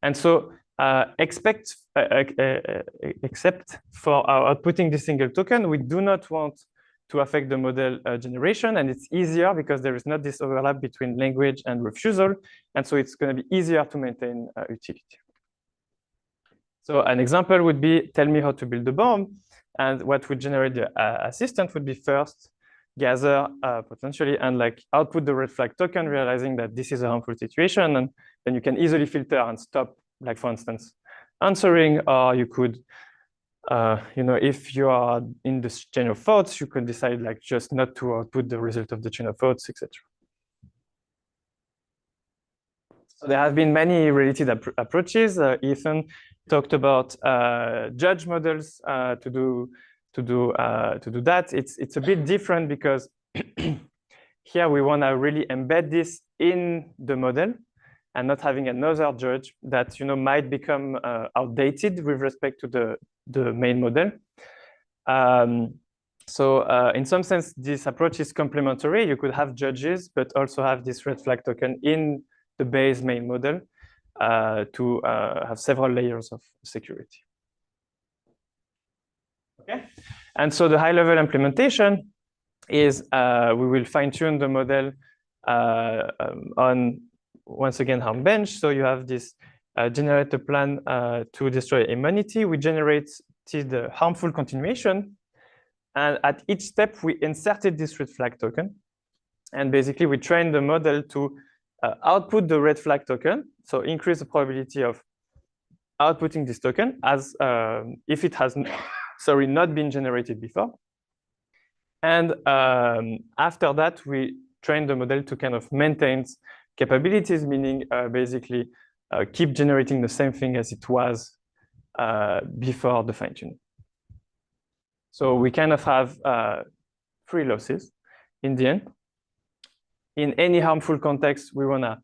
And so except for outputting this single token, we do not want to affect the model generation, and it's easier because there is not this overlap between language and refusal, and so it's going to be easier to maintain utility. So an example would be, tell me how to build a bomb, and what would generate the assistant would be first gather potentially and like output the red flag token, realizing that this is a harmful situation, and then you can easily filter and stop, like for instance, answering, or you could if you are in this chain of thoughts, you can decide like just not to output the result of the chain of thoughts, etc. So there have been many related approaches. Ethan talked about judge models to do that. It's a bit different because here we want to really embed this in the model and not having another judge that might become outdated with respect to the main model. So in some sense, this approach is complementary. You could have judges, but also have this red flag token in the base main model to have several layers of security. Okay, and so the high-level implementation is we will fine-tune the model on, once again, harm bench. So you have this generate a plan to destroy immunity. We generated the harmful continuation. And at each step, we inserted this red flag token. And basically, we trained the model to output the red flag token. So increase the probability of outputting this token as if it has, not been generated before. And after that, we trained the model to kind of maintain capabilities, meaning basically keep generating the same thing as it was before the fine-tuning. So we kind of have 3 losses in the end. In any harmful context, we want to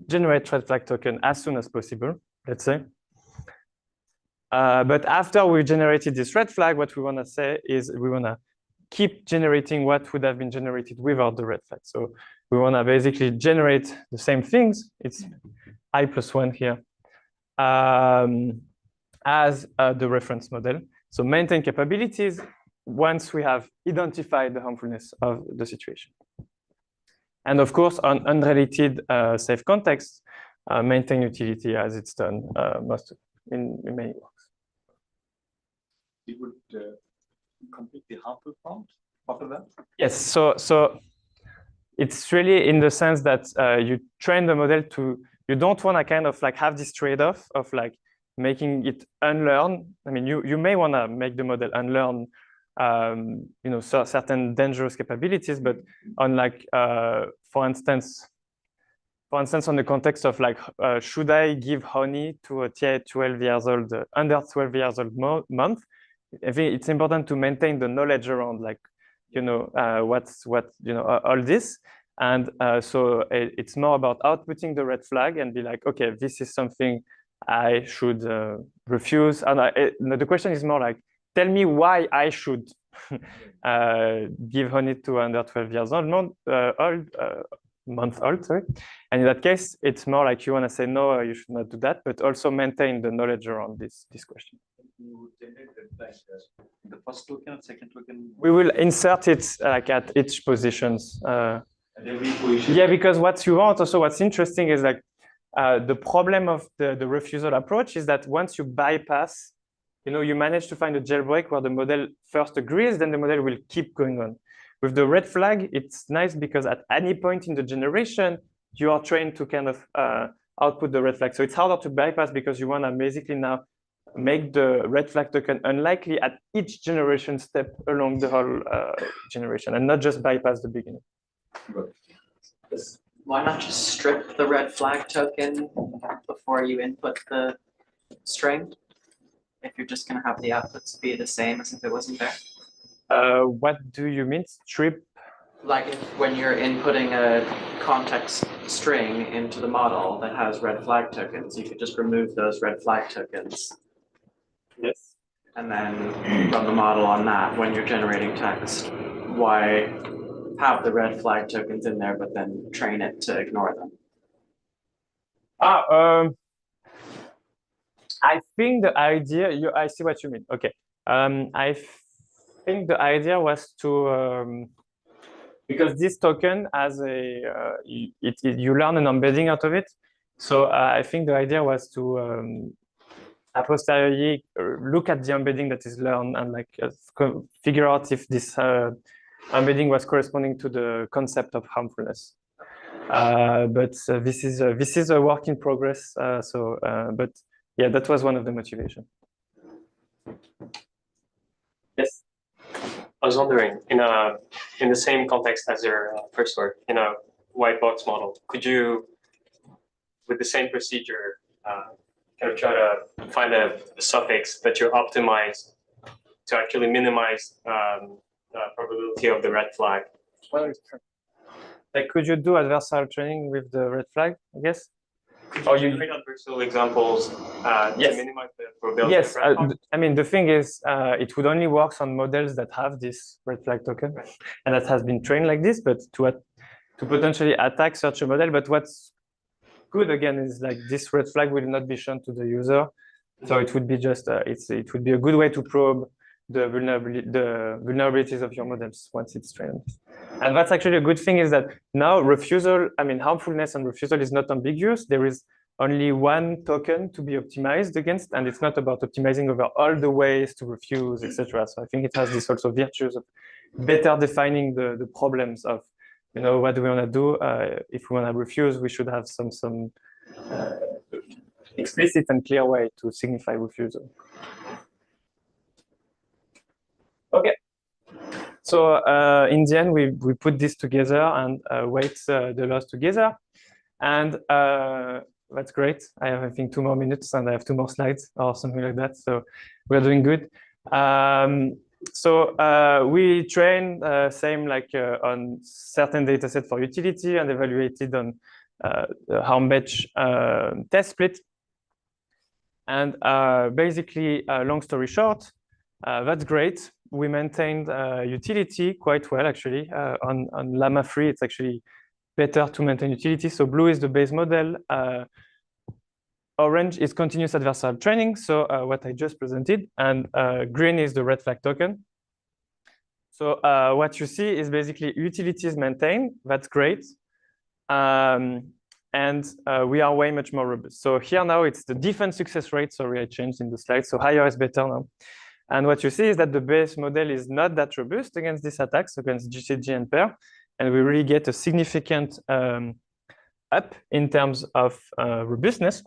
generate red flag token as soon as possible, let's say. But after we generated this red flag, what we want to say is we want to keep generating what would have been generated without the red flag. So we want to basically generate the same things. It's I+1 here as the reference model. So maintain capabilities once we have identified the harmfulness of the situation. And of course, on unrelated safe context, maintain utility as it's done most in many works. You would complete the harmful prompt after that? Yes, so it's really in the sense that you train the model to, you don't want to kind of like have this trade-off of like making it unlearn. I mean, you may want to make the model unlearn certain dangerous capabilities, but on like, for instance, on the context of like, should I give honey to a 12 years old, under 12 years old month? I think it's important to maintain the knowledge around like, all this. And so it's more about outputting the red flag and be like, okay, this is something I should refuse. And the question is more like, tell me why I should give honey to under 12 years old, month old, sorry. And in that case, it's more like you want to say, no, you should not do that, but also maintain the knowledge around this question. You generate the first token, second token. We will insert it like at each positions. At every position. Yeah, because what you want also, what's interesting is like the problem of the refusal approach is that once you bypass, you manage to find a jailbreak where the model first agrees, then the model will keep going on. With the red flag, it's nice because at any point in the generation, you are trained to kind of output the red flag. So it's harder to bypass because you want to basically now make the red flag token unlikely at each generation step along the whole generation and not just bypass the beginning. Why not just strip the red flag token before you input the string? If you're just going to have the outputs be the same as if it wasn't there? What do you mean, strip? Like when you're inputting a context string into the model that has red flag tokens, you could just remove those red flag tokens. Yes. And then run the model on that when you're generating text. Why have the red flag tokens in there, but then train it to ignore them? I think the idea, I see what you mean. Okay. I think the idea was to, because this token has you learn an embedding out of it. So I think the idea was to a posteriori look at the embedding that is learned and like figure out if this embedding was corresponding to the concept of harmfulness. But this is a work in progress. But yeah, that was one of the motivations. Yes. I was wondering, in the same context as your first work, in a white box model, could you, with the same procedure, kind of try to find a suffix that you optimize to actually minimize probability of the red flag? Like, could you do adversarial training with the red flag, I guess? Or you create adversarial examples yes. to minimize the probability yes, of red flag? I mean, the thing is, it would only work on models that have this red flag token, right, and that has been trained like this, but to potentially attack such a model. But what's good, again, is like this red flag will not be shown to the user. So it would be just, it would be a good way to probe the vulnerabilities of your models once it's trained. And that's actually a good thing, is that now refusal, I mean, harmfulness and refusal is not ambiguous. There is only one token to be optimized against, and it's not about optimizing over all the ways to refuse, etc. So I think it has this also virtues of better defining the problems of, you know, what do we want to do? If we want to refuse, we should have some explicit and clear way to signify refusal. Okay. So in the end, we put this together and weight the loss together. And that's great. I have, I think, 2 more minutes and I have 2 more slides or something like that. So we're doing good. We train same like on certain data set for utility and evaluated on the harm-match test split. And basically, long story short, that's great. We maintained utility quite well, actually. On Llama 3, it's actually better to maintain utility. So blue is the base model. Orange is continuous adversarial training, so what I just presented, and green is the red flag token. So what you see is basically utility is maintained. That's great. And we are way much more robust. So here now it's the defense success rate. Sorry, I changed in the slide. So higher is better now. And what you see is that the base model is not that robust against these attacks, against GCG and pair. And we really get a significant up in terms of robustness.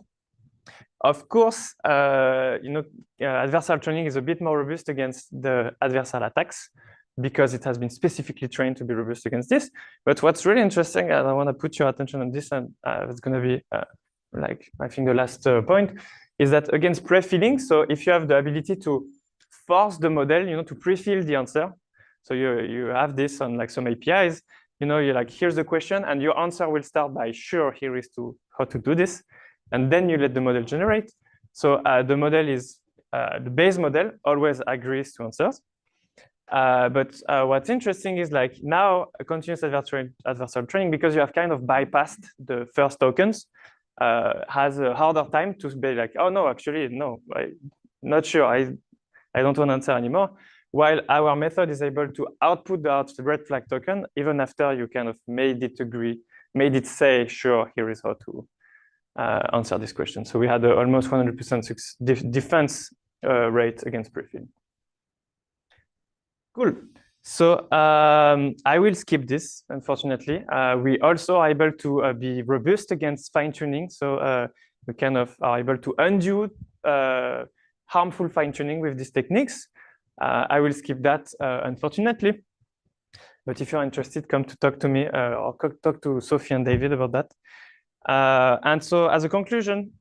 Of course, adversarial training is a bit more robust against the adversarial attacks because it has been specifically trained to be robust against this. But what's really interesting, and I want to put your attention on this, and it's going to be I think the last point, is that against pre-filling. So if you have the ability to force the model, to pre-fill the answer. So you have this on like some APIs. You're like, here's the question, and your answer will start by, sure, here is how to do this. And then you let the model generate. So the model is, the base model always agrees to answers. But what's interesting is like now a continuous adversarial training, because you have kind of bypassed the first tokens, has a harder time to be like, oh no, actually, no, I'm not sure. I don't want to answer anymore. While our method is able to output the red flag token, even after you kind of made it say, sure, here is how to answer this question. So we had almost 100% defense rate against pre-fill. Cool. So I will skip this, unfortunately. We also are able to be robust against fine-tuning. So we kind of are able to undo harmful fine-tuning with these techniques. I will skip that, unfortunately. But if you're interested, come to talk to me or talk to Sophie and David about that. And so as a conclusion,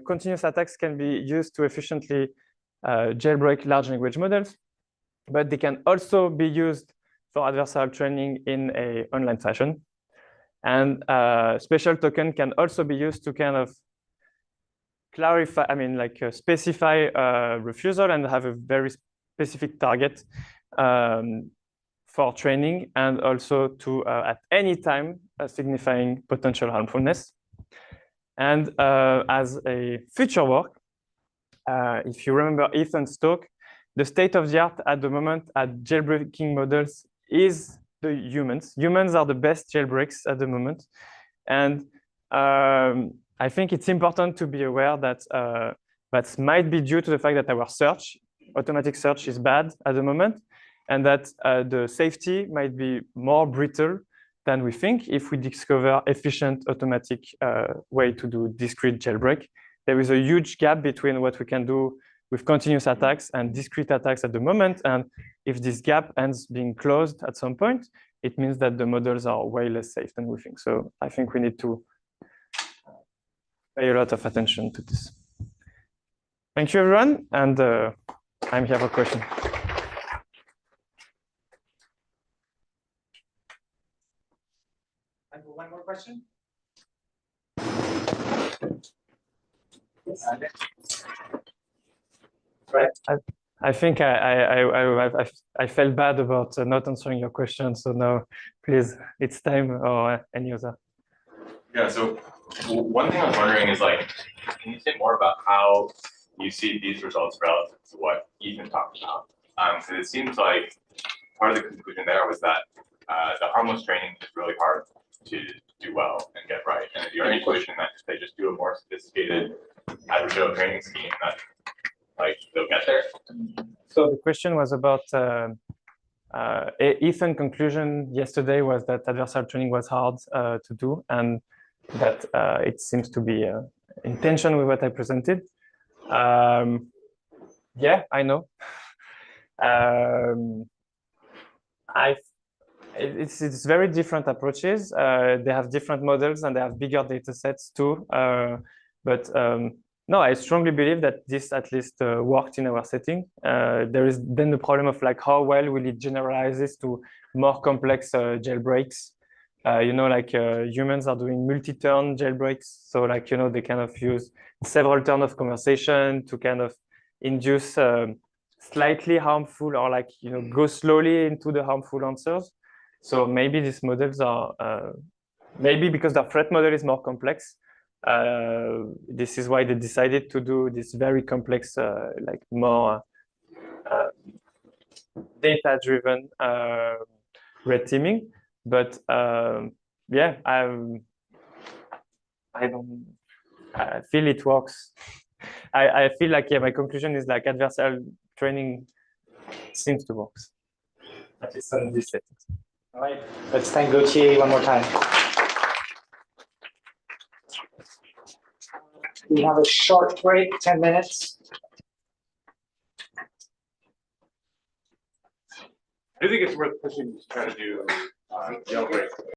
continuous attacks can be used to efficiently jailbreak large language models, but they can also be used for adversarial training in an online fashion. And special token can also be used to kind of clarify, specify refusal and have a very specific target for training, and also to, at any time, signifying potential harmfulness. And as a future work, if you remember Ethan's talk, the state of the art at the moment at jailbreaking models is the humans. Humans are the best jailbreaks at the moment. And I think it's important to be aware that that might be due to the fact that our automatic search is bad at the moment, and that the safety might be more brittle than we think if we discover efficient automatic way to do discrete jailbreak. There is a huge gap between what we can do with continuous attacks and discrete attacks at the moment. And if this gap ends being closed at some point, it means that the models are way less safe than we think. So I think we need to pay a lot of attention to this. Thank you, everyone. And I'm here for questions. One more question? Right. I think I felt bad about not answering your question. So now, please, it's time, or any other. Yeah, so one thing I was wondering is can you say more about how you see these results relative to what Ethan talked about? Because it seems like part of the conclusion there was that the harmless training is really hard to do well and get right. And your intuition that if they just do a more sophisticated adversarial training scheme, that like they'll get there. So the question was about Ethan's conclusion yesterday was that adversarial training was hard to do, and that it seems to be in tension with what I presented. Yeah, I know. It's very different approaches. They have different models and they have bigger data sets too. No, I strongly believe that this at least worked in our setting. There is then the problem of like how well will it generalize this to more complex jailbreaks. Humans are doing multi-turn jailbreaks. So like, they kind of use several turns of conversation to kind of induce slightly harmful or like, go slowly into the harmful answers. So maybe these models are, maybe because the threat model is more complex, this is why they decided to do this very complex, like more data-driven red teaming. But yeah, I feel it works. I feel like, yeah, my conclusion is like adversarial training seems to work. At least on this settings. All right, let's thank Gauthier one more time. We have a short break, 10 minutes. I do think it's worth pushing to try to do jailbreak